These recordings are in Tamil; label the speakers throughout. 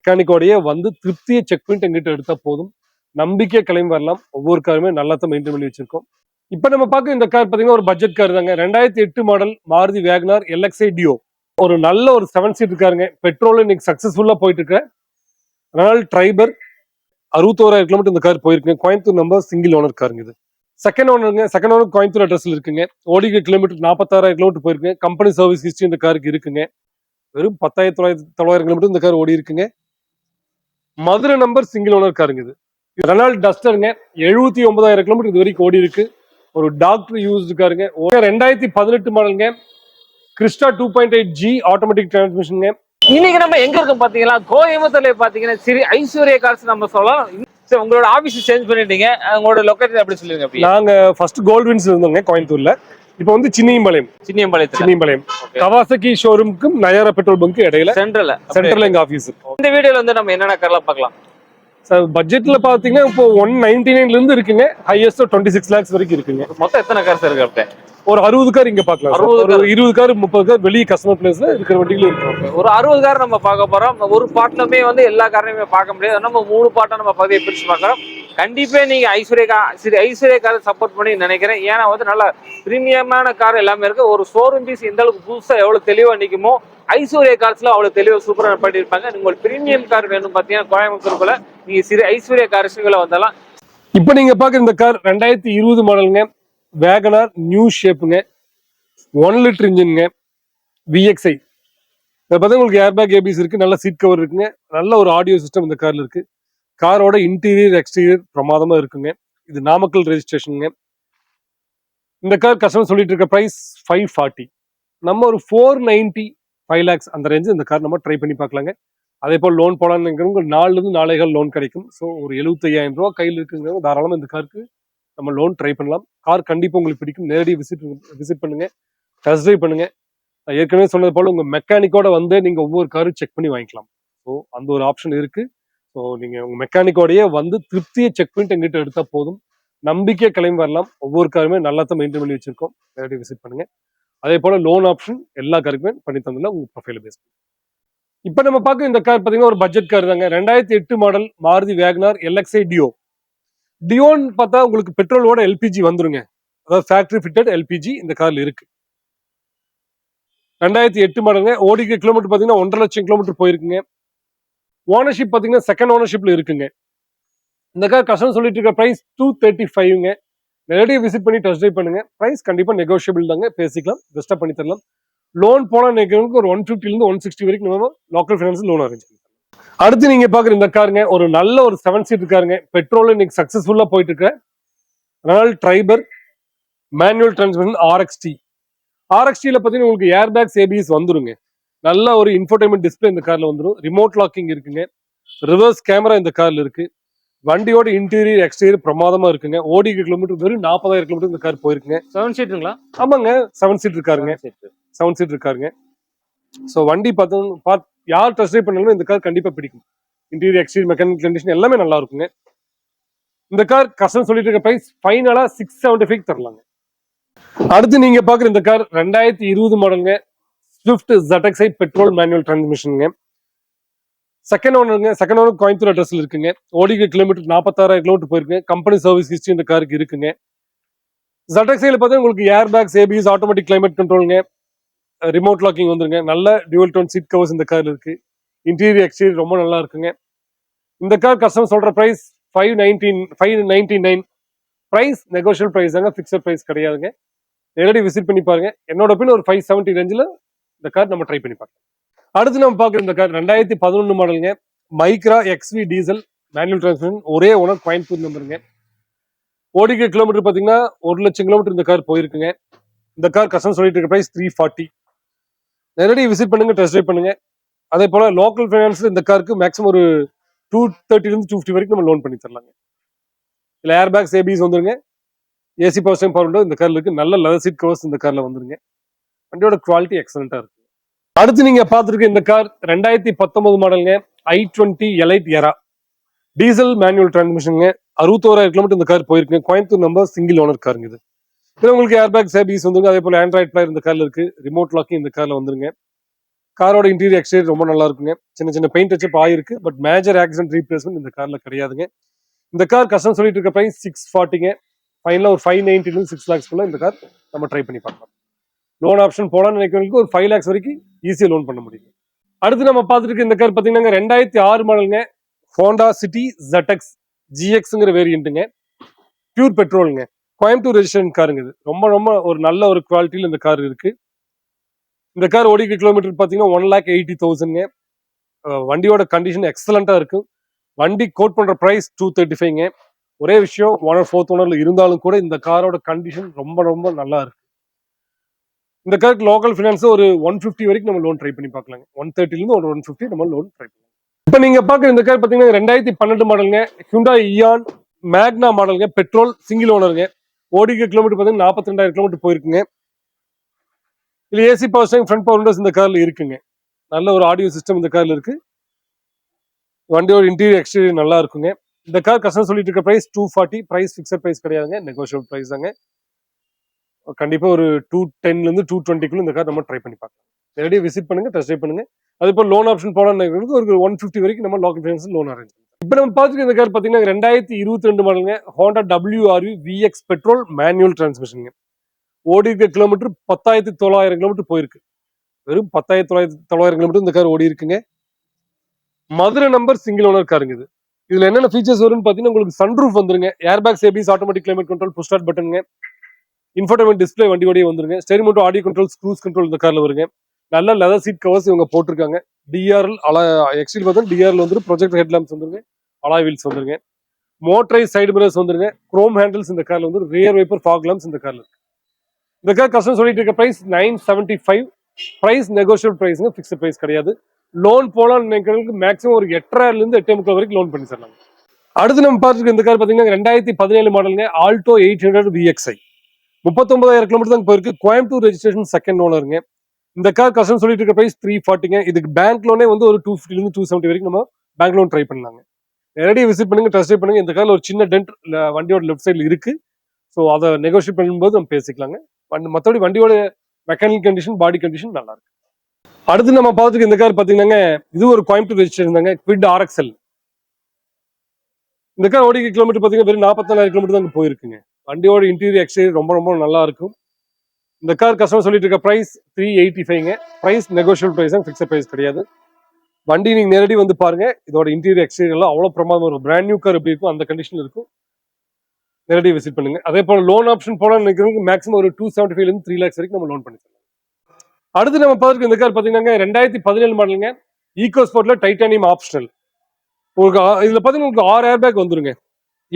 Speaker 1: மெக்கானிக்கோடையே வந்து திருப்தியை செக் பண்ணிட்டு எங்கிட்ட எடுத்தா போதும். நம்பிக்கை கிளம்பி வரலாம். ஒவ்வொரு காருமே நல்லா தான் மெயின்டைன் பண்ணி வச்சிருக்கோம். இப்ப நம்ம பார்க்க இந்த கார் பாத்தீங்கன்னா ஒரு பட்ஜெட் கார் தாங்க. 2008 model Maruti WagonR LXi Duo. ஒரு நல்ல ஒரு 7 சீட் காருங்க. பெட்ரோல் இன்னைக்கு சக்சஸ்ஃபுல்லா போயிட்டு இருக்கு. ரெனால்ட் ட்ரைபர் 61,000 கிலோமீட்டர் இந்த கார் போயிருக்குங்க. கோயம்புத்தூர் நம்பர் சிங்கிள் ஓனர் காருங்க இது. செகண்ட் ஓனருங்க. செகண்ட் ஓனர் கோயம்புத்தூர் அட்ரஸ்ல இருக்குங்க. ஓடிக்கு கிலோமீட்டர் 46,000 கிலோமீட்டர் போயிருக்குங்க. கம்பெனி சர்வீஸ் ஹிஸ்டரி இந்த காருக்கு இருக்குங்க. வெறும் 10,900 கிலோமீட்டர் இந்த கார் ஓடி இருக்குங்க. மதுரை நம்பர் சிங்கிள் ஓனர் காருங்க இது. ரெனால்ட் டஸ்டருங்க. 79,000 கிலோமீட்டர் இது வரைக்கும் ஓடி இருக்கு. ஒரு டாக்டர் யூஸ்டு காருங்க. 2018 மாடலுங்க. கிறிஸ்டா 2.8G ஆட்டோமேட்டிக் டிரான்ஸ்மிஷனுங்க.
Speaker 2: இன்னைக்கு நம்ம எங்க இருக்கோம் பாத்தீங்கன்னா கோயம்புத்தூர்ல பாத்தீங்கன்னா ஸ்ரீ ஐஸ்வர்யா கார்ஸ் நம்ம சொல்லலாம். உங்களோட ஆபீஸ் சேஞ்ச் பண்ணிட்டீங்க, உங்களோட லொகேஷன் எப்படி சொல்லுங்க?
Speaker 1: நாங்க ஃபர்ஸ்ட் கோல்ட்வின்ஸ் இருந்தோங்க கோயம்புத்தூர்ல. இப்போ வந்து சின்னியம்பாளையம் கவாசகி ஷோரூமுக்கும் நயாரா பெட்ரோல் பங்க் இடையில சென்ட்ரல் எங்க ஆபீஸ்.
Speaker 2: இந்த வீடியோல வந்து நம்ம என்னென்ன கார்லாம் பார்க்கலாம்
Speaker 1: சார்? பட்ஜெட்ல பாத்தீங்கன்னா இப்போ 199ல இருந்து இருக்குங்க. ஹையஸ்ட் 26 lakhs வரைக்கும் இருக்குங்க.
Speaker 2: மொத்தம் எத்தனை கார்ஸ் இருக்கு அப்படி?
Speaker 1: ஒரு 60 கார் இங்க பாக்கலாம். ஒரு 20 கார் 30 கார் வெளிய கஸ்டமர் பிளேஸ்ல இருக்கிற வண்டிகளும் இருக்கு.
Speaker 2: ஒரு 60 கார் நம்ம பார்க்க போறோம். ஒரு பார்ட்லமே வந்து எல்லா காரையுமே பார்க்க முடியாது. நம்ம 3 பார்ட்டா நம்ம பகுதியை பிரிச்சு பார்க்கறோம். கண்டிப்பா நீங்க ஐஸ்வர்யா காரை சப்போர்ட் பண்ணி நினைக்கிறேன். ஏன்னா வந்து நல்ல பிரீமியமான கார் எல்லாமே இருக்கு. ஒரு ஷோரூம் பீஸ் இந்த அளவுக்கு புதுசா எவ்வளவு தெளிவா நிக்குமோ ஐஸ்வர்யா கார்ஸ்ல அவ்வளவு தெளிவா சூப்பரா பண்ணிருப்பாங்க. உங்களுக்கு பிரீமியம் கார் வேணும் பாத்தீங்கன்னா கோயம்புத்தூருக்குள்ள நீங்க ஐஸ்வர்யா கார்ஸ்ல வந்தாலும்.
Speaker 1: இப்ப நீங்க பாக்குற இந்த கார் 2020 மாடலுங்க. வேகனார் நியூ ஷேப்புங்க. 1 லிட்டர் இன்ஜின்ங்க. VXi. இதை பார்த்தா உங்களுக்கு ஏர்பேக் ஏபிஎஸ் இருக்கு. நல்ல சீட் கவர் இருக்குங்க. நல்ல ஒரு ஆடியோ சிஸ்டம் இந்த கார்ல இருக்கு. காரோட இன்டீரியர் எக்ஸ்டீரியர் பிரமாதமா இருக்குங்க. இது நாமக்கல் ரெஜிஸ்ட்ரேஷனுங்க. இந்த கார் கஸ்டமர் சொல்லிட்டு இருக்க பிரைஸ் 540. நம்ம ஒரு 490 5 lakhs அந்த ரேஞ்சு இந்த கார் நம்ம ட்ரை பண்ணி பார்க்கலாங்க. அதே போல் லோன் போலான்னு 4 4.5 லோன் கிடைக்கும். ஸோ ஒரு 75,000 ரூபா கையில் இருக்குங்க. தாராளமாக இந்த காருக்கு நம்ம லோன் ட்ரை பண்ணலாம். கார் கண்டிப்பாக உங்களுக்கு பிடிக்கும். நேரடி விசிட் பண்ணுங்க, டெஸ்ட் ட்ரைவ் பண்ணுங்க. நான் ஏற்கனவே சொன்னது போல உங்க மெக்கானிக்கோட வந்து நீங்க ஒவ்வொரு காரும் செக் பண்ணி வாங்கிக்கலாம். ஸோ அந்த ஒரு ஆப்ஷன் இருக்கு. ஸோ நீங்க உங்க மெக்கானிக்கோடையே வந்து திருப்தியை செக் பண்ணிட்டு எங்கிட்ட எடுத்தா போதும். நம்பிக்கை கிளம்பி வரலாம். ஒவ்வொரு காருமே நல்லா தான் மெயின்டைன் பண்ணி வச்சிருக்கோம். நேரடி விசிட் பண்ணுங்க. அதே போல லோன் ஆப்ஷன் எல்லா காருக்குமே பண்ணி தந்தல உங்க ப்ரொஃபைல பேஸ் பண்ணுங்க. இப்ப நம்ம பார்க்க இந்த கார் பாத்தீங்கன்னா ஒரு பட்ஜெட் கார் தாங்க. 2008 model Maruti WagonR LXi Duo. டியோன்னு பார்த்தா உங்களுக்கு பெட்ரோலோட LPG வந்துருங்க. அதாவது ஃபேக்டரி ஃபிட்டட் LPG இந்த கார்ல இருக்கு. 2008 மாடலுங்க. ஓடிக்கு கிலோமீட்டர் பாத்தீங்கன்னா 1.5 லட்சம் கிலோமீட்டர் போயிருக்குங்க. ஓனர்ஷிப் பாத்தீங்கன்னா செகண்ட் ஓனர்ஷிப்ல இருக்குங்க. இந்த கார் கஸ்டமர் சொல்லிட்டு இருக்க பிரைஸ் 235ங்க. நேரடியாக விசிட் பண்ணி டெஸ்ட் ட்ரைவ் பண்ணுங்க. பிரைஸ் கண்டிப்பா நெகோஷியபிள் தாங்க, பேசிக்கலாம், பெஸ்டா பண்ணி தரலாம். லோன் போனா நினைக்கிறவங்களுக்கு ஒரு 150 இருந்து 160 வரைக்கும் நம்ம லோக்கல் ஃபைனான்ஸ் லோன் அரேஞ்ச் பண்ணி தரலாம். அடுத்து நீங்க பாக்குற இந்த காருங்க ஒரு நல்ல ஒரு 7 சீட் காருங்க. பெட்ரோல் இன்னைக்கு சக்சஸ்ஃபுல்லா போயிட்டு இருக்கு. ரெனால்ட் ட்ரைபர் மேனுவல் டிரான்ஸ்மிஷன் RXT-ல பாத்தீங்கன்னா உங்களுக்கு ஏர் பேக்ஸ் ஏபிஎஸ் வந்துருங்க. நல்ல ஒரு இன்ஃபோடைன்மெண்ட் டிஸ்பிளே இந்த கார்ல வந்துடும். ரிமோட் லாக்கிங் இருக்குங்க. ரிவர்ஸ் கேமரா இந்த கார்ல இருக்கு. வண்டியோட இன்டீரியர் எக்ஸ்டீரியர் பிரமாதமா இருக்குங்க. ஓடிக்கு கிலோமீட்டர் வெறும் 40,000 கிலோமீட்டர் இந்த கார் போயிருக்குங்க.
Speaker 2: 7 சீட்டுங்களா?
Speaker 1: ஆமாங்க, 7 சீட் இருக்காருங்க. 7 சீட் இருக்காருங்க. ஸோ வண்டி பார்த்தோம் யார் டெஸ்ட் ட்ரைவ் பண்ணாலும் இந்த கார் கண்டிப்பா பிடிக்கும். இன்டீரியர் எக்ஸ்டீரியர் மெக்கானிக் கண்டிஷன் எல்லாமே நல்லா இருக்குங்க. இந்த கார் கஸ்டமர் சொல்லிட்டு இருக்க பிரைஸ் ஃபைனலா 675 தரலாங்க. அடுத்து நீங்க பாக்குற இந்த கார் 2020 மாடலுங்க. ஸ்விஃப்ட் ZXi பெட்ரோல் மேனுவல் டிரான்ஸ்மிஷனுங்க. செகண்ட் ஓனருங்க. செகண்ட் ஓனர் கோயம்புத்தூர் அட்ரஸ்ல இருக்குங்க. ஓடிக்கு கிலோமீட்டர் 46,000 கிலோமீட்டர் போயிருக்குங்க. கம்பெனி சர்வீஸ் ஹிஸ்டரி இந்த காருக்கு இருக்குங்க. ZXi-ல பார்த்தா உங்களுக்கு air bags ABS automatic climate கண்ட்ரோலுங்க. ரிமோட் லாக்கிங் வந்துருங்க. நல்ல டியூவல் டோன் சீட் கவர்ஸ் இந்த கார்ல இருக்கு. இன்டீரியர் எக்ஸ்டீரியர் ரொம்ப நல்லா இருக்குங்க. இந்த கார் கஸ்டமர் சொல்ற பிரைஸ் 599. பிரைஸ் நெகோஷியல் பிரைஸ் தாங்க, பிக்சட் பிரைஸ் கிடையாதுங்க. நேரடி விசிட் பண்ணி பாருங்க. என்னோட பின் ஒரு 570 ரேஞ்சில் இந்த கார் நம்ம ட்ரை பண்ணி பார்க்கலாம். அடுத்து நம்ம பார்க்குற இந்த கார் 2011 மாடலுங்க. Micra XV diesel manual transmission. ஒரே ஓனர் கோயம்புத்தூர் நம்பருங்க. ஓடிக்கு கிலோமீட்டர் பாத்தீங்கன்னா 1 லட்சம் கிலோமீட்டர் இந்த கார் போயிருக்குங்க. இந்த கார் கஸ்டமர் சொல்லிட்டு இருக்க பிரைஸ் 340. நேரடி விசிட் பண்ணுங்க, டெஸ்ட் ட்ரைவ் பண்ணுங்க. அதே போல லோக்கல் ஃபைனான்ஸ் இந்த காருக்கு மேக்ஸிமம் ஒரு 230 இருந்து 250 வரைக்கும் நம்ம லோன் பண்ணி தரலாங்க. இல்ல ஏர் பேக்ஸ் ஏபிஎஸ் வந்துருங்க. AC power steering power window இந்த கார்ல இருக்கு. நல்ல லெதர் சீட் கவர்ஸ் இந்த கார்ல வந்துருங்க. வண்டியோட குவாலிட்டி எக்ஸலண்டா இருக்கு. அடுத்து நீங்க பாத்துருக்க இந்த கார் 2019 மாடலுங்க. i20 Elite Era diesel manual டிரான்ஸ்மிஷனுங்க. 61,000 கிலோமீட்டர் இந்த கார் போயிருக்குங்க. கோயம்புத்தூர் நம்பர் சிங்கிள் ஓனர் காருங்க இது. உங்களுக்கு ஏர் பேக்ஸ் ஏபிஎஸ் வந்துருங்க. அதே போல ஆண்ட்ராய்ட் பிளேயர் இந்த கார்ல இருக்கு. ரிமோட் லாக்கிங் இந்த கார்ல வந்துருங்க. காரோட இன்டீரியர் எக்ஸ்டீரியர் ரொம்ப நல்லா இருக்குங்க. சின்ன சின்ன பெயிண்ட் டச்சப் ஆயிருக்கு. பட் மேஜர் ஆக்சிடென்ட் ரீப்ளேஸ்மெண்ட் இந்த கார்ல கிடையாதுங்க. இந்த கார் கஸ்டமர் சொல்லிட்டு இருக்க பிரைஸ் 640ங்க. ஃபைனலா ஒரு 590 6 lakhs இந்த கார் நம்ம ட்ரை பண்ணி பார்க்கலாம். லோன் ஆப்ஷன் போலான்னு நினைக்கிறவங்களுக்கு ஒரு 5 lakhs வரைக்கும் ஈஸியா லோன் பண்ண முடியும். அடுத்து நம்ம பார்த்துட்டு இருக்க இந்த கார் பாத்தீங்கன்னா 2006 மாடலுங்க. ஹோண்டா சிட்டி ZX GXங்கிற வேரியண்ட்டுங்க. பியூர் பெட்ரோலுங்க. கோயம்புத்தூர் ரெஜிஸ்ட்ரேஷன் காருங்க. இது ரொம்ப ரொம்ப ஒரு நல்ல ஒரு குவாலிட்டியில இந்த கார் இருக்கு. இந்த கார் ஓடிக்க கிலோமீட்டர் பாத்தீங்கன்னா 1,80,000ங்க. வண்டியோட கண்டிஷன் எக்ஸலண்டா இருக்கு. வண்டி கோட் பண்ற பிரைஸ் 235ங்க. ஒரே விஷயம் ஓனர் 4th ஓனர்ல இருந்தாலும் கூட இந்த காரோட கண்டிஷன் ரொம்ப ரொம்ப நல்லா இருக்கு. இந்த காருக்கு லோக்கல் ஃபினான்ஸ் ஒரு 150 வரைக்கும் நம்ம லோன் ட்ரை பண்ணி பார்க்கலாங்க. 130ல இருந்து ஒரு 150 நம்ம லோன் ட்ரை பண்ணலாம். இப்போ நீங்க பாக்குற இந்த கார் பாத்தீங்கன்னா 2012 மாடலுங்க. Hyundai Eon மேக்னா மாடலுங்க. பெட்ரோல் சிங்கிள் ஓனருங்க. ஓடிக்க கிலோமீட்டர் பாத்தீங்கன்னா 42,000 கிலோமீட்டர் போயிருக்குங்க. இதுல AC power steering front power windows இந்த கார்ல இருக்குங்க. நல்ல ஒரு ஆடியோ சிஸ்டம் இந்த கார்ல இருக்கு. வண்டியோட இன்டீரியர் எக்ஸ்டீரியர் நல்லா இருக்குங்க. இந்த கார் கஸ்டமர் சொல்லிட்டு இருக்க பிரைஸ் 240. பிரைஸ் ஃபிக்ஸட் பிரைஸ் கிடையாதுங்க. நெகோஷியபிள் பிரைஸ் தாங்க. கண்டிப்பா ஒரு 210ல இருந்து 220 இந்த கார் நம்ம ட்ரை பண்ணி பார்க்கலாம். நேரடியாக விசிட் பண்ணுங்க, டெஸ்ட் ட்ரைவ் பண்ணுங்க. அதே போல லோன் ஆப்ஷன் போலான்னு ஒரு 150 வரைக்கும் நம்ம லோக்கல் ஃபைனான்ஸ் லோன் அரேஞ்ச் பண்ணலாம். இப்போ நம்ம பார்த்துட்டு இந்த கார் பார்த்தீங்கன்னா 2022 மாடலுங்க. Honda WRV VX petrol manual டிரான்ஸ்மிஷனுங்க. ஓடி இருக்க கிலோமீட்டர் 10,900 கிலோமீட்டர் போயிருக்கு. வெறும் 10,900 கிலோமீட்டர் இந்த கார் ஓடி இருக்குங்க. மதுரை நம்பர் சிங்கிள் ஓனர் காருங்க இது. இதுல என்னென்ன ஃபீச்சர்ஸ் வரும்னு பார்த்தீங்கன்னா உங்களுக்கு சன்ரூஃப் வந்துருங்க. Airbags ABS automatic climate control push start பட்டனுங்க. இன்ஃபோர்டைன்மெண்ட் டிஸ்பிளே வண்டியோடய வந்துருங்க. Steering Moto audio control cruise control இந்த கார்ல வருங்க. நல்ல லெதர் சீட் கவர்ஸ் இவங்க போட்டிருக்காங்க. டிஆர்எல் எக்ஸ்டீல் பார்த்தா டிஆர்எல் வந்துரு. ப்ரொஜெக்டர் ஹெட் லாம்ப்ஸ் வந்துருங்க. அலாய் வீல்ஸ் வந்துருங்க. மோட்டரைஸ் சைடு மிரர்ஸ் வந்துருங்க. குரோம் ஹேண்டில்ஸ் இந்த கார்ல வந்து ரியர் வைப்பர் ஃபாக் லாம்ப்ஸ் இந்த கார்ல இருக்கு. இந்த கார் கஸ்டமர் சொல்லிட்டு இருக்க பிரைஸ் 975. பிரைஸ் நெகோஷியபிள் பிரைஸ்ங்க. ஃபிக்ஸ்ட் பிரைஸ் கிடையாது. லோன் போலான்னு நினைக்கிறவங்களுக்கு மேக்ஸிமம் ஒரு 8,500 இருந்து 8,300 வரைக்கும் லோன் பண்ணி தரலாம். அடுத்து நம்ம பார்த்துருக்க இந்த கார் பார்த்தீங்கன்னா 2017 மாடலுங்க. ஆல்டோ 800 VXI 39,000 கிலோமீட்டர் தான் போயிருக்கு. கோயம்புத்தூர் ரெஜிஸ்ட்ரேஷன் செகண்ட் ஓனருங்க. இந்த கார் கஸ்டமர் சொல்லிட்டு இருக்க பிரைஸ் 340ங்க. இதுக்கு பேங்க் லோனே வந்து ஒரு 250 இருந்து 270 வரைக்கும் நம்ம பேங்க் லோன் ட்ரை பண்ணலாங்க. நேரடியாக விசிட் பண்ணுங்க, டெஸ்ட் ட்ரைவ் பண்ணுங்க. இந்த கார்ல ஒரு சின்ன டென்ட் வண்டியோட லெஃப்ட் சைடில் இருக்கு. ஸோ அதை நெகோஷியேட் பண்ணும்போது நம்ம பேசிக்கலாங்க. மற்றபடி வண்டியோட மெக்கானிக் கண்டிஷன் பாடி கண்டிஷன் நல்லா இருக்கு. அடுத்து நம்ம பார்த்துட்டு இந்த கார் பார்த்தீங்கன்னா இது ஒரு கோயம்புத்தூர் ரெஜிஸ்ட்ரேஷன் தாங்க. Quit RXL. இந்த கார் ஓடிக்க கிலோமீட்டர் பார்த்தீங்கன்னா வெறும் 44,000 கிலோமீட்டர் தான் போயிருக்குங்க. வண்டியோட இன்டீரியர் எக்ஸ்டீரியர் ரொம்ப ரொம்ப நல்லா இருக்கும். இந்த கார் கஸ்டமர் சொல்லிட்டு இருக்க பிரைஸ் 385ங்க. பிரைஸ் நெகோஷியபிள் பிரைஸ் தான், ஃபிக்ஸட் பிரைஸ் கிடையாது. வண்டி நீங்க நேரடி வந்து பாருங்க. இதோட இன்டீரியர் எக்ஸ்டீரியர் எல்லாம் அவ்வளவு பிரமாதம். ஒரு பிராண்ட் நியூ கார் எப்படி இருக்கும் அந்த கண்டிஷன் இருக்கும். நேரடி விசிட் பண்ணுங்க. அதே போல லோன் ஆப்ஷன் போல நினைக்கிறவங்க மேக்ஸிமம் ஒரு 275 இருந்து 3 lakhs வரைக்கும் நம்ம லோன் பண்ணி தரலாம். அடுத்து நம்ம பார்த்துட்டு இந்த கார் பார்த்தீங்கன்னா 2017 மாடலுங்க. ஈகோ ஸ்போர்ட்ல டைட்டானியம் ஆப்ஷனல். உங்களுக்கு இதுல பாத்தீங்கன்னா உங்களுக்கு 6 ஏர் பேக் வந்துருங்க.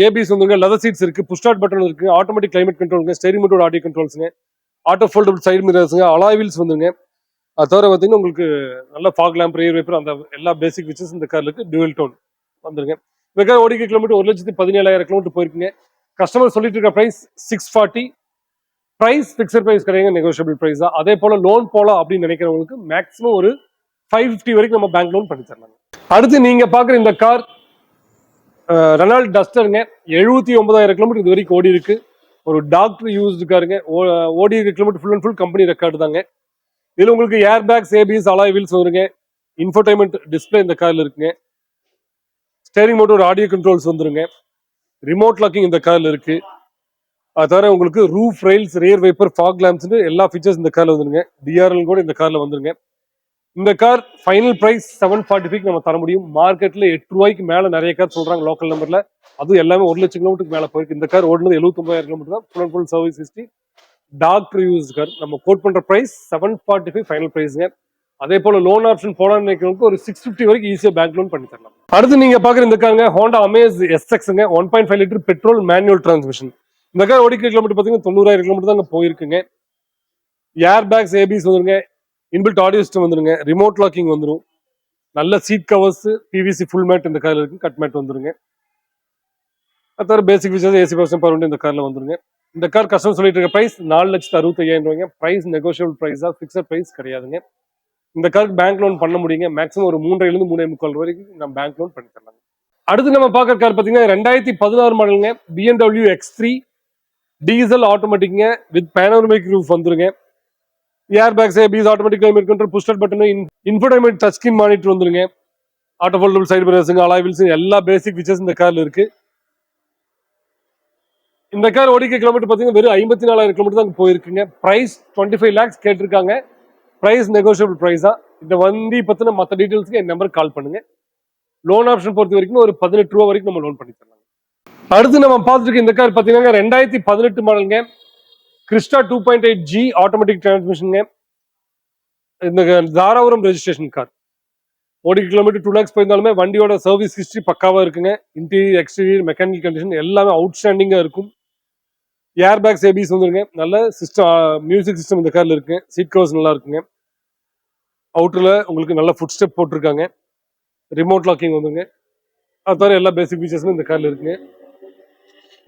Speaker 1: ஏபிஎஸ் வந்துருங்க. லெதர் சீட்ஸ் இருக்கு. புஷ் ஸ்டார்ட் பட்டன் இருக்கு. ஆட்டோமேட்டிக் கிளைமேட் கண்ட்ரோலுங்க. ஸ்டீரிங் மோட்டோ ஆடியோ கண்ட்ரோல்ஸுங்க. ஆட்டோ ஃபோல்டபிள் சைடு மிரர்ஸுங்க. அலாய் வீல்ஸ் வந்துருங்க. அது தவிர பார்த்தீங்கன்னா உங்களுக்கு நல்ல ஃபாக் லேம்ப், ரியர் வைப்பர், அந்த எல்லா பேசிக் ஃபீச்சர்ஸ் இந்த கார்ல இருக்கு. டுவல் டோன் வந்துருங்க. இந்த கார் ஓடிக்க கிலோமீட்டர் 1,17,000 கிலோமீட்டர் போயிருக்குங்க. கஸ்டமர் சொல்லிட்டு இருக்க பிரைஸ் 640. பிரைஸ் ஃபிக்ஸட் பிரைஸ் கிடையாது, நெகோஷியபிள் பிரைஸ் தான். அதே போல லோன் போலாம் அப்படின்னு நினைக்கிறவங்களுக்கு மேக்ஸிமம் ஒரு 550 வரைக்கும் நம்ம பேங்க் லோன் பண்ணி தரலாம். அடுத்து நீங்க பாக்குற இந்த கார் ரெனால்ட் டஸ்டருங்க. 79,000 கிலோமீட்டர் இது வரைக்கும் ஓடி இருக்கு. ஒரு டாக்டர் யூஸ்டு காருங்க. ஓடி இருக்க kilometre full and full company record தாங்க. இதுல உங்களுக்கு air bags, ABS, alloy wheels வந்துருங்க. இன்ஃபோடைன்மெண்ட் டிஸ்பிளே இந்த கார்ல இருக்குங்க. ஸ்டீரிங் மோட்டோட ஆடியோ கண்ட்ரோல்ஸ் வந்துருங்க. ரிமோட் லாக்கிங் இந்த கார்ல இருக்கு. அது தவிர உங்களுக்கு roof rails, rear wiper, fog lamps எல்லா ஃபீச்சர்ஸ் இந்த கார்ல வந்துருங்க. டிஆர்எல் கூட இந்த கார்ல வந்துருங்க. இந்த கார் ஃபைனல் பிரைஸ் 745 நம்ம தர முடியும். மார்க்கெட்ல 8 ரூபாய்க்கு மேல நிறைய கார் சொல்றாங்க லோக்கல் நம்பர்ல. அதுவும் எல்லாமே 1,00,000 கிலோமீட்டருக்கு மேல போயிருக்கு. இந்த கார் ஓடுனது 79,000 கிலோமீட்டர் தான். Full and full service history. Doctor use car. நம்ம கோட் பண்ற பிரைஸ் 745 ஃபைனல் பிரைஸ்ங்க. அதே போல லோன் ஆப்ஷன் போலான்னு நினைக்கிறவங்களுக்கு ஒரு 650 வரைக்கும் ஈஸியா பேங்க் லோன் பண்ணி தரலாம். அடுத்து நீங்க பாக்குற இந்த காருங்க ஹோண்டா அமேஸ் SXங்க. 1.5 லிட்டர் பெட்ரோல் மேனுவல் டிரான்ஸ்மிஷன். இந்த கார் ஓடிக்க கிலோமீட்டர் பாத்தீங்கன்னா 90,000 கிலோமீட்டர் தான் போயிருக்குங்க. ஏர் பேக்ஸ், ABS வந்துருங்க. இன்பில்ட் ஆடியோ சிஸ்டம் வந்துருங்க. ரிமோட் லாக்கிங் வந்துடும். நல்ல seat covers, PVC full mat இந்த கார்ல இருக்கு. கட் மேட் வந்துருங்க. அது தவிர basic features AC power power இந்த கார்ல வந்துருங்க. இந்த கார் கஸ்டமர் சொல்லிட்டு இருக்க பிரைஸ் 4,65,000 ரூபாய்ங்க. பிரைஸ் நெகோஷியபிள் பிரைஸ் தான், ஃபிக்ஸட் பிரைஸ் கிடையாதுங்க. இந்த காருக்கு பேங்க் லோன் பண்ண முடியுங்க. மேக்ஸிமம் ஒரு 3,500 இருந்து 3,45 வரைக்கும் நம்ம பேங்க் லோன் பண்ணி தரலாம். அடுத்து நம்ம பார்க்குற கார் பார்த்தீங்கன்னா 2016 மாடலுங்க. BMW X3 டீசல் ஆட்டோமேட்டிக்ங்க. வித் பேனோரமிக் ரூஃப் வந்துருங்க. Air bags, ABS, automatic climate control, push start button, infotainment touch screen monitor வந்துருங்க. ஆட்டோ ஃபோல்டபிள் சைடு மிரர்ஸுங்க, அலாய் வீல்ஸ், எல்லா பேசிக் ஃபீச்சர்ஸ் இந்த கார்ல இருக்கு. இந்த கார் ஓடிக்க கிலோமீட்டர் பார்த்தீங்கன்னா வெறும் 54,000 கிலோமீட்டர் தான் போயிருக்குங்க. பிரைஸ் 25 lakhs கேட்டிருக்காங்க. பிரைஸ் நெகோஷியபிள் பிரைஸ் தான். இந்த வண்டி பத்தின மற்ற டீடைல்ஸ்க்கு என் நம்பருக்கு கால் பண்ணுங்க. லோன் ஆப்ஷன் பொறுத்த வரைக்கும் ஒரு 18 ரூபா வரைக்கும் நம்ம லோன் பண்ணி தரலாம். அடுத்து நம்ம பார்த்துருக்க இந்த கார் பார்த்தீங்கன்னா 2018 மாடலுங்க. கிறிஸ்டா 2.8G ஆட்டோமேட்டிக் டிரான்ஸ்மிஷனுங்க. இந்த தாராபுரம் ரெஜிஸ்ட்ரேஷன் கார். ஓடி கிலோமீட்டர் 2 lakhs போயிருந்தாலுமே வண்டியோட சர்வீஸ் ஹிஸ்டரி பக்காவா இருக்குங்க. இன்டீரியர் எக்ஸ்டீரியர் மெக்கானிக்கல் கண்டிஷன் எல்லாமே அவுட்ஸ்டாண்டிங்கா இருக்கும். ஏர் பேக்ஸ் ஏபிஸ் வந்துருங்க. நல்ல சிஸ்டம் மியூசிக் சிஸ்டம் இந்த கார்ல இருக்கு. சீட் கவர்ஸ் நல்லா இருக்குங்க. அவுட்டர்ல உங்களுக்கு நல்ல ஃபுட் ஸ்டெப் போட்டிருக்காங்க. ரிமோட் லாக்கிங் வந்துருங்க. அது தவிர எல்லா பேசிக் ஃபீச்சர்ஸும் இந்த கார்ல இருக்குங்க.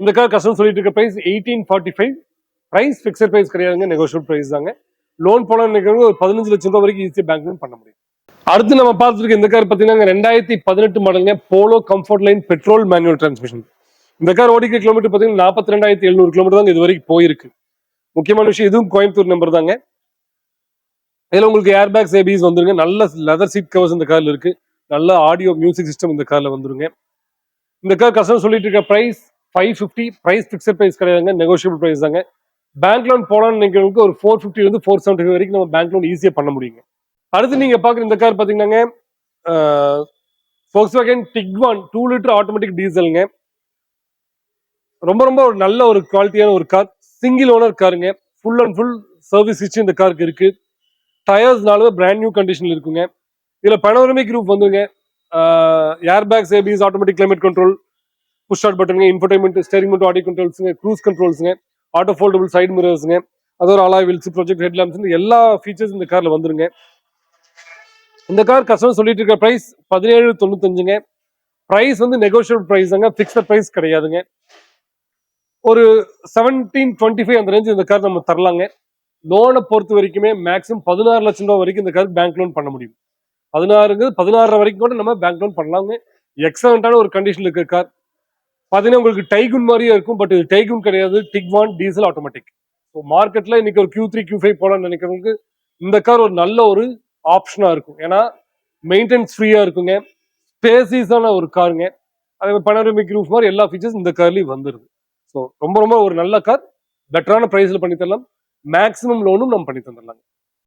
Speaker 1: இந்த கார் கஸ்டமர் சொல்லிட்டு இருக்க பிரைஸ் 1845. பிரைஸ் பிக்சட் பிரைஸ் கிடையாதுங்க, நெகோஷியபிள் பிரைஸ் தாங்க. லோன் போலான்னு நினைக்கிறவங்க ஒரு 15 லட்சம் ரூபாய் வரைக்கும் ஈஸியாக பேங்க் லோன் பண்ண முடியும். அடுத்து நம்ம பார்த்துருக்க இந்த கார் பார்த்தீங்கன்னா 2018 மாடலுங்க. Polo comfort line petrol manual transmission. இந்த கார் ஓடிக்க கிலோமீட்டர் பார்த்தீங்கன்னா 42,700 கிலோமீட்டர் தாங்க இது வரைக்கும் போயிருக்கு. முக்கியமான விஷயம் இதுவும் கோயம்புத்தூர் நம்பர் தாங்க. இதில் உங்களுக்கு ஏர் பேக்ஸ் ஏபிஸ் வந்துருங்க. நல்ல லெதர் சீட் கவர்ஸ் இந்த கார்ல இருக்கு. நல்ல ஆடியோ மியூசிக் சிஸ்டம் இந்த கார்ல வந்துருங்க. இந்த கார் கஸ்டமர் சொல்லிட்டு இருக்க பிரைஸ் 550. பிரைஸ் பிக்சட் பிரைஸ் கிடையாதுங்க, நெகோஷியபிள் பிரைஸ் தாங்க. பேங்க் லோன் போலான்னு நினைக்கிறவங்களுக்கு ஒரு 450 இருந்து 475 வரைக்கும் நம்ம பேங்க் லோன் ஈஸியாக பண்ண முடியுங்க. அடுத்து நீங்க பாக்குற இந்த கார் பாத்தீங்கன்னா Volkswagen Tiguan 2 லிட்டர் ஆட்டோமேட்டிக் டீசலுங்க. ரொம்ப ரொம்ப ஒரு நல்ல ஒரு குவாலிட்டியான ஒரு கார். சிங்கிள் ஓனர் காருங்க. Full and full service history இந்த காருக்கு இருக்கு. டயர்ஸ்னாலுமே பிராண்ட் நியூ கண்டிஷன்ல இருக்குங்க. இதுல பனோரமிக் குரூப் வந்துங்க. Air bags ABS automatic climate control, push start பட்டனுங்க, இன்ஃபோடைன்மெண்ட், ஸ்டீரிங் மோட்டர் ஆடியோ கண்ட்ரோல்ஸுங்க, க்ரூஸ் கண்ட்ரோல்ஸுங்க, ஆட்டோ ஃபோல்டபிள் சைடு மிரர்ஸுங்க, அதோட alloy wheels, project head lamps, எல்லா ஃபீச்சர்ஸ் இந்த கார்ல வந்துருங்க. இந்த கார் கஸ்டமர் சொல்லிட்டு இருக்க பிரைஸ் 1795ங்க. பிரைஸ் வந்து நெகோஷியபிள் பிரைஸ் தாங்க, பிக்ஸ்ட் பிரைஸ் கிடையாதுங்க. ஒரு 1725 அந்த ரேஞ்ச் இந்த கார் நம்ம தரலாங்க. லோனை பொறுத்த வரைக்குமே மேக்ஸிமம் 16 லட்சம் ரூபாய் வரைக்கும் இந்த கார் பேங்க் லோன் பண்ண முடியும். 16 வரைக்கும் கூட நம்ம பேங்க் லோன் பண்ணலாங்க. எக்ஸலண்டான ஒரு கண்டிஷன்ல இருக்க கார் பாத்தீங்கன்னா உங்களுக்கு டைகுன் மாதிரியே இருக்கும். பட் இது டைகுன் கிடையாது, டிக்வான் டீசல் ஆட்டோமேட்டிக். மார்க்கெட்ல இன்னைக்கு ஒரு Q3 Q5 போலான்னு நினைக்கிறவங்களுக்கு இந்த கார் ஒரு நல்ல ஒரு ஆப்ஷனா இருக்கும். ஏன்னா மெயின்டெனன்ஸ் ஃப்ரீயா இருக்குங்க, ஸ்பேசியஸான ஒரு காருங்க. அதே மாதிரி பனோரமிக் ரூஃப் மாதிரி எல்லா ஃபீச்சர்ஸ் இந்த கார்லயும் வந்துருது. ஸோ ரொம்ப ரொம்ப ஒரு நல்ல கார், பெட்டரான பிரைஸ்ல பண்ணி தரலாம். மேக்ஸிமம் லோனும் நம்ம பண்ணி தந்துடலாம்.